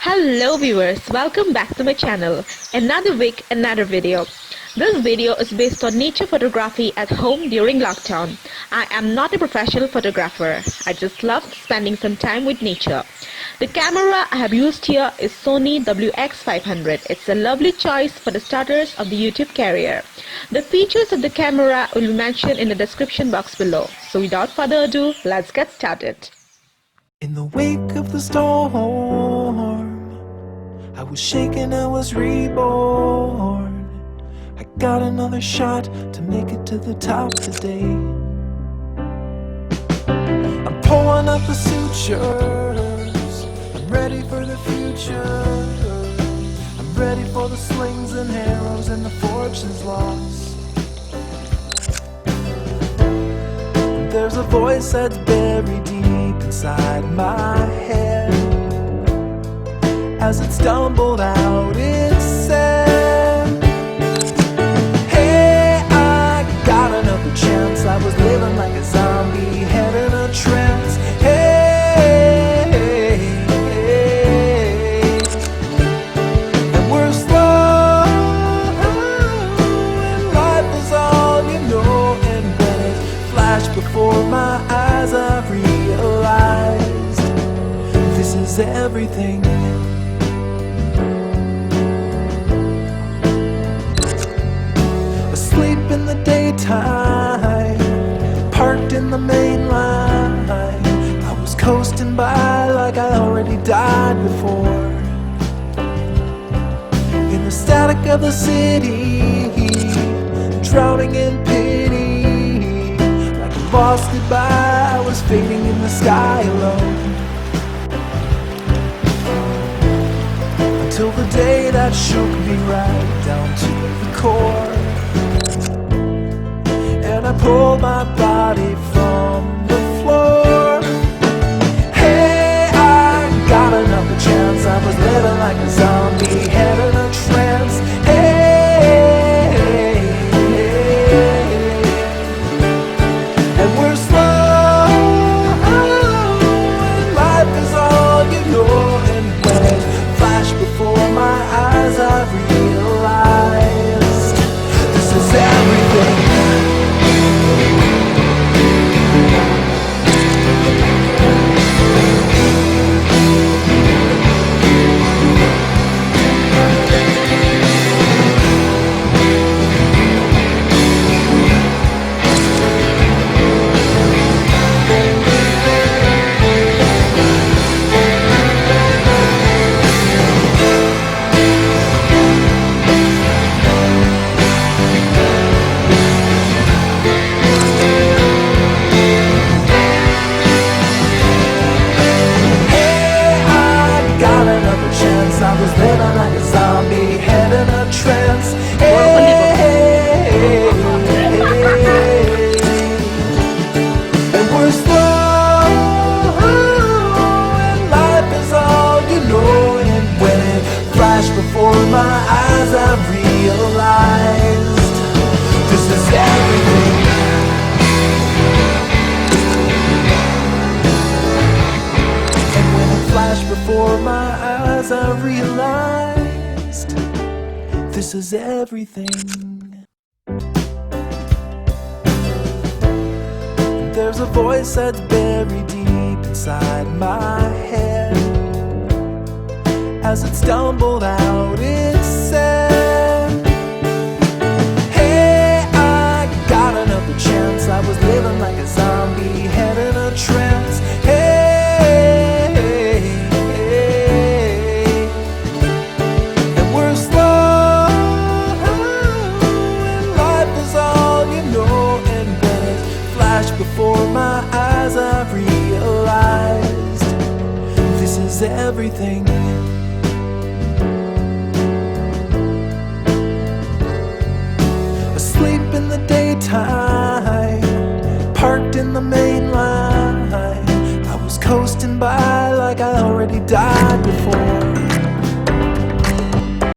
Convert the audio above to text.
Hello viewers, welcome back to my channel. Another week, another video. This video is based on nature photography at home during lockdown. I am not a professional photographer. I just love spending some time with nature. The camera I have used here is SONY WX 500. It's a lovely choice for the starters of the YouTube career. The features of the camera will be mentioned in the description box below. So without further ado, let's get started. In the wake of the storm, I was shaken, I was reborn. I got another shot to make it to the top today. I'm pulling up the sutures, I'm ready for the future. I'm ready for the slings and arrows and the fortunes lost. There's a voice that's buried deep inside my head. As it stumbled out, it said, hey, I got another chance. I was living like a zombie, head in a trance. Hey, and we're slow, and life is all you know. And when it flashed before my eyes, I realized this is everything. In the daytime, parked in the main line, I was coasting by like I already died before. In the static of the city, drowning in pity, like a lost goodbye, I was fading in the sky alone. Until the day that shook me right down to the core, and I pulled my body from the floor. Hey, I got another chance. I was living like a zombie, head in a trance. Hey, and we're slow, and life is all you know. And when it flashed before my eyes, I realized this is everything. I was living like a zombie, head in a trance. Hey, and we're slow, and life is all you know. And when it flashed before my eyes, I realized this is everything. And when it flashed before my eyes, I realized this is everything. And there's a voice that's buried deep inside my head. As it stumbled out, it said, hey, I got another chance. I was living like a zombie, head in a trance. Hey, before my eyes, I realized this is everything. Asleep in the daytime, parked in the main line, I was coasting by like I already died